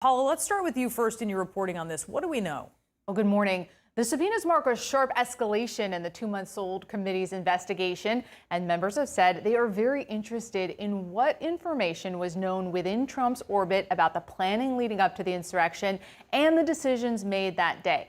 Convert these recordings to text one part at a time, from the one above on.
Paula, let's start with you first in your reporting on this. What do we know? Well, good morning. The subpoenas mark a sharp escalation in the 2-month-old committee's investigation, and members have said they are very interested in what information was known within Trump's orbit about the planning leading up to the insurrection and the decisions made that day.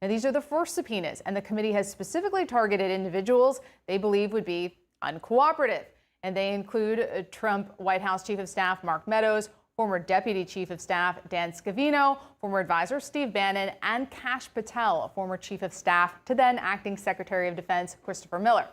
Now, these are the first subpoenas, and the committee has specifically targeted individuals they believe would be uncooperative. And they include Trump White House Chief of Staff Mark Meadows, former Deputy Chief of Staff Dan Scavino, former advisor Steve Bannon, and Kash Patel, former Chief of Staff to then Acting Secretary of Defense Christopher Miller.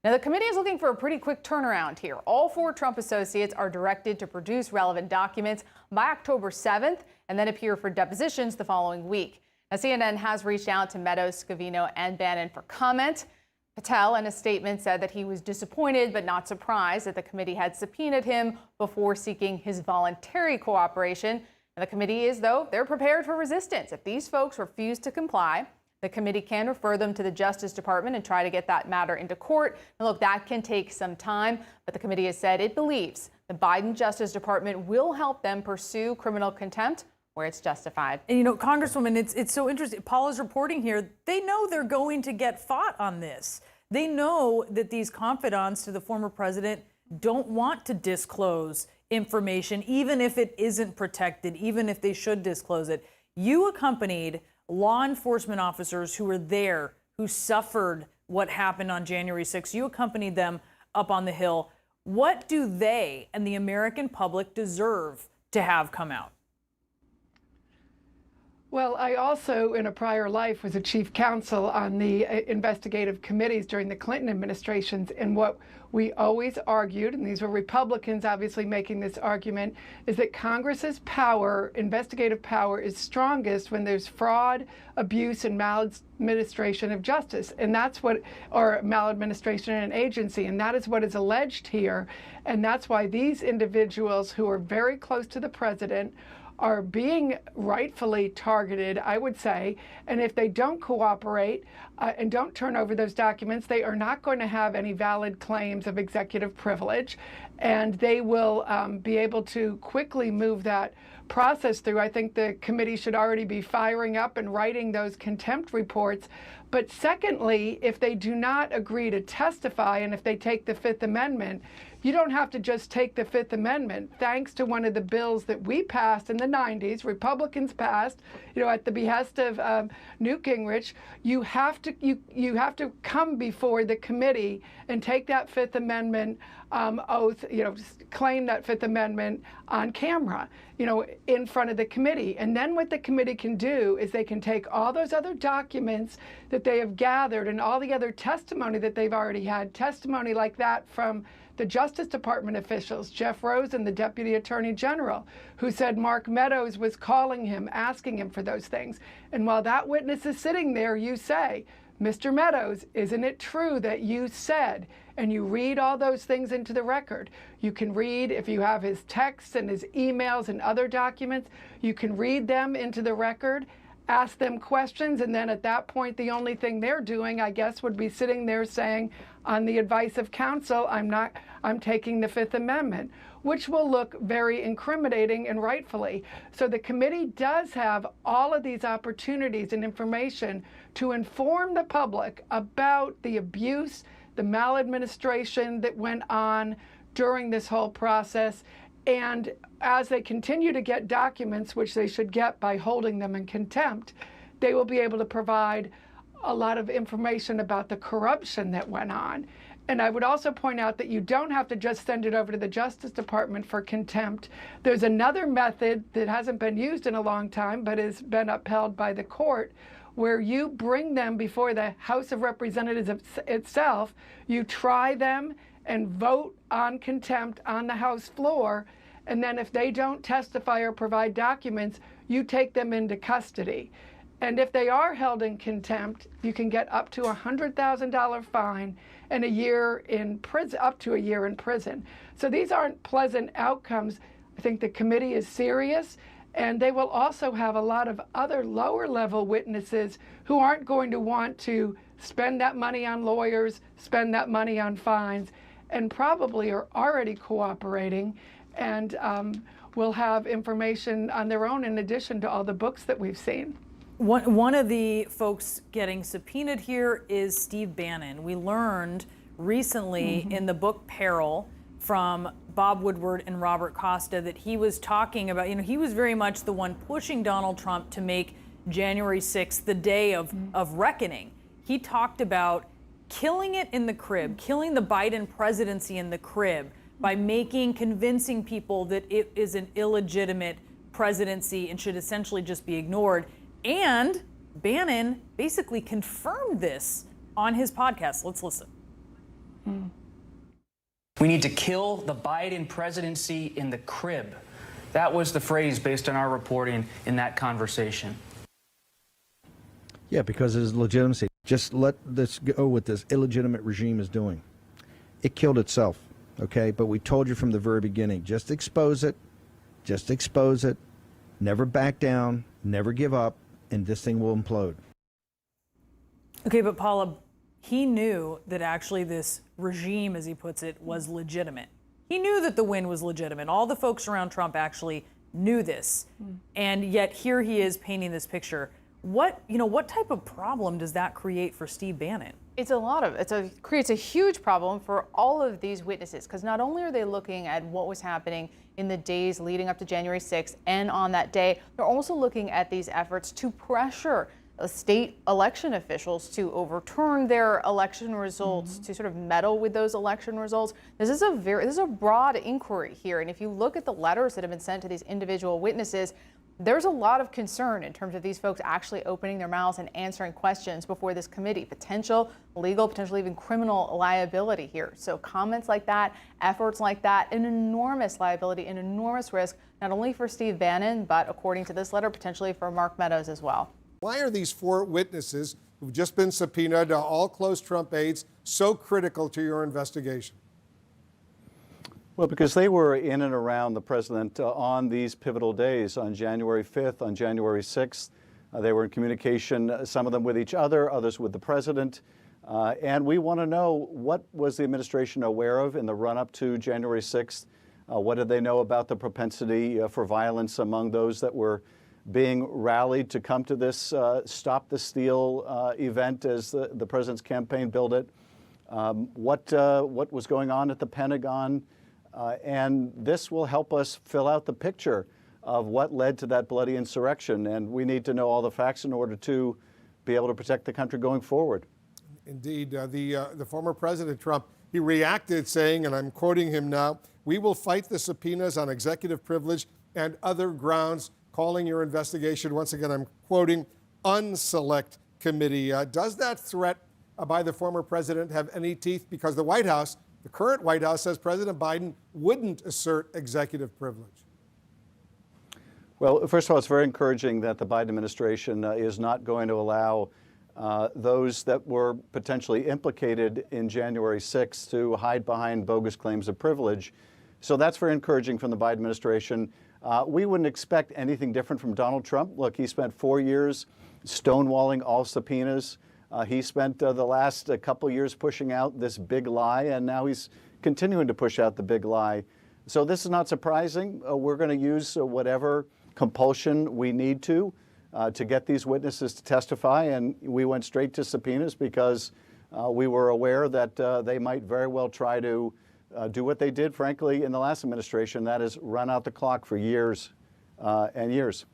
Now, the committee is looking for a pretty quick turnaround here. All 4 Trump associates are directed to produce relevant documents by October 7th and then appear for depositions the following week. Now, CNN has reached out to Meadows, Scavino, and Bannon for comment. Patel, in a statement, said that he was disappointed but not surprised that the committee had subpoenaed him before seeking his voluntary cooperation. And the committee is, though, they're prepared for resistance. If these folks refuse to comply, the committee can refer them to the Justice Department and try to get that matter into court. And look, that can take some time, but the committee has said it believes the Biden Justice Department will help them pursue criminal contempt where it's justified. And you know, Congresswoman, it's so interesting. Paula's reporting here. They know they're going to get fought on this. They know that these confidants to the former president don't want to disclose information, even if it isn't protected, even if they should disclose it. You accompanied law enforcement officers who were there, who suffered what happened on January 6th. You accompanied them up on the Hill. What do they and the American public deserve to have come out? Well, I also, in a prior life, was a chief counsel on the investigative committees during the Clinton administrations. And what we always argued, and these were Republicans obviously making this argument, is that Congress's power, investigative power, is strongest when there's fraud, abuse, and maladministration of justice. And that's what, or maladministration in an agency. And that is what is alleged here. And that's why these individuals who are very close to the president are being rightfully targeted, I would say. And if they don't cooperate and don't turn over those documents, they are not going to have any valid claims of executive privilege. And they will be able to quickly move that process through. I think the committee should already be firing up and writing those contempt reports. But secondly, if they do not agree to testify and if they take the Fifth Amendment, you don't have to just take the Fifth Amendment. Thanks to one of the bills that we passed in the 90s, Republicans passed, at the behest of Newt Gingrich, you have to come before the committee and take that Fifth Amendment oath, claim that Fifth Amendment on camera, in front of the committee. And then what the committee can do is they can take all those other documents that they have gathered and all the other testimony that they've already had, testimony like that from the Justice Department officials, Jeff Rosen, the Deputy Attorney General, who said Mark Meadows was calling him, asking him for those things. And while that witness is sitting there, you say, Mr. Meadows, isn't it true that you said, and you read all those things into the record. You can read, if you have his texts and his emails and other documents, you can read them into the record, ask them questions, and then at that point, the only thing they're doing, I guess, would be sitting there saying, on the advice of counsel, I'm taking the Fifth Amendment, which will look very incriminating and rightfully. So the committee does have all of these opportunities and information to inform the public about the abuse, the maladministration that went on during this whole process. And as they continue to get documents, which they should get by holding them in contempt, they will be able to provide a lot of information about the corruption that went on. And I would also point out that you don't have to just send it over to the Justice Department for contempt. There's another method that hasn't been used in a long time, but has been upheld by the court, where you bring them before the House of Representatives itself, you try them and vote on contempt on the House floor, and then if they don't testify or provide documents, you take them into custody. And if they are held in contempt, you can get up to a $100,000 fine and a year in prison, up to a year in prison. So these aren't pleasant outcomes. I think the committee is serious, and they will also have a lot of other lower level witnesses who aren't going to want to spend that money on lawyers, spend that money on fines, and probably are already cooperating and will have information on their own in addition to all the books that we've seen. One of the folks getting subpoenaed here is Steve Bannon. We learned recently in the book Peril from Bob Woodward and Robert Costa that he was talking about, he was very much the one pushing Donald Trump to make January 6th the day of reckoning. He talked about killing it in the crib, killing the Biden presidency in the crib by convincing people that it is an illegitimate presidency and should essentially just be ignored. And Bannon basically confirmed this on his podcast. Let's listen. We need to kill the Biden presidency in the crib. That was the phrase based on our reporting in that conversation. Yeah, because of his legitimacy. Just let this go what this illegitimate regime is doing. It killed itself, okay? But we told you from the very beginning, just expose it, never back down, never give up, and this thing will implode. Okay, but Paula, he knew that actually this regime, as he puts it, was legitimate. He knew that the win was legitimate. All the folks around Trump actually knew this. And yet here he is painting this picture. What type of problem does that create for Steve Bannon? It creates a huge problem for all of these witnesses, because not only are they looking at what was happening in the days leading up to January 6th and on that day, they're also looking at these efforts to pressure state election officials to overturn their election results, to sort of meddle with those election results. This is a broad inquiry here. And if you look at the letters that have been sent to these individual witnesses, there's a lot of concern in terms of these folks actually opening their mouths and answering questions before this committee. Potential legal, potentially even criminal liability here. So comments like that, efforts like that, an enormous liability, an enormous risk, not only for Steve Bannon, but according to this letter, potentially for Mark Meadows as well. Why are these 4 witnesses who've just been subpoenaed, all close Trump aides, so critical to your investigation? Well, because they were in and around the president on these pivotal days, on January 5th, on January 6th. They were in communication, some of them with each other, others with the president. And we want to know, what was the administration aware of in the run-up to January 6th? What did they know about the propensity for violence among those that were being rallied to come to this Stop the Steal event, as the president's campaign billed it? What was going on at the Pentagon? And this will help us fill out the picture of what led to that bloody insurrection. And we need to know all the facts in order to be able to protect the country going forward. Indeed. The former President Trump, he reacted saying, and I'm quoting him now, "We will fight the subpoenas on executive privilege and other grounds, calling your investigation," once again, I'm quoting, "unselect committee." Does that threat by the former president have any teeth? Because the White House, the current White House, says President Biden wouldn't assert executive privilege. Well, first of all, it's very encouraging that the Biden administration is not going to allow those that were potentially implicated in January 6th to hide behind bogus claims of privilege. So that's very encouraging from the Biden administration. We wouldn't expect anything different from Donald Trump. Look, he spent 4 years stonewalling all subpoenas. He spent the last couple years pushing out this big lie, and now he's continuing to push out the big lie. So this is not surprising. We're going to use whatever compulsion we need to get these witnesses to testify, and we went straight to subpoenas because we were aware that they might very well try to do what they did, frankly, in the last administration, that is run out the clock for years and years.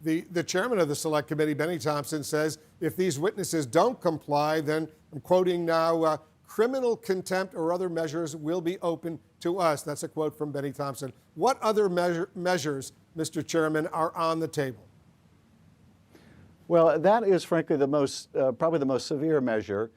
The chairman of the Select Committee, Benny Thompson, says if these witnesses don't comply, then, I'm quoting now, criminal contempt or other measures will be open to us. That's a quote from Benny Thompson. What other measures, Mr. Chairman, are on the table? Well, that is, frankly, the most, probably the most severe measure.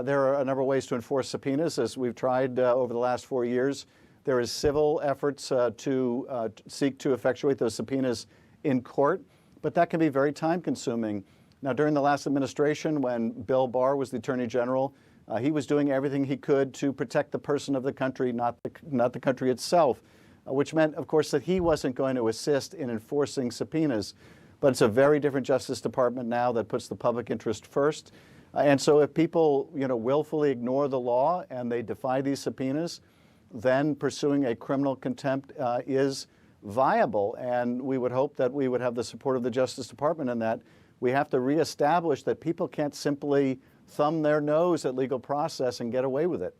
There are a number of ways to enforce subpoenas, as we've tried over the last 4 years. There is civil efforts to seek to effectuate those subpoenas in court, but that can be very time-consuming. Now, during the last administration, when Bill Barr was the Attorney General, he was doing everything he could to protect the person of the country, not the country itself, which meant, of course, that he wasn't going to assist in enforcing subpoenas. But it's a very different Justice Department now that puts the public interest first. And so if people, willfully ignore the law and they defy these subpoenas, then pursuing a criminal contempt is viable. And we would hope that we would have the support of the Justice Department in that. We have to reestablish that people can't simply thumb their nose at legal process and get away with it.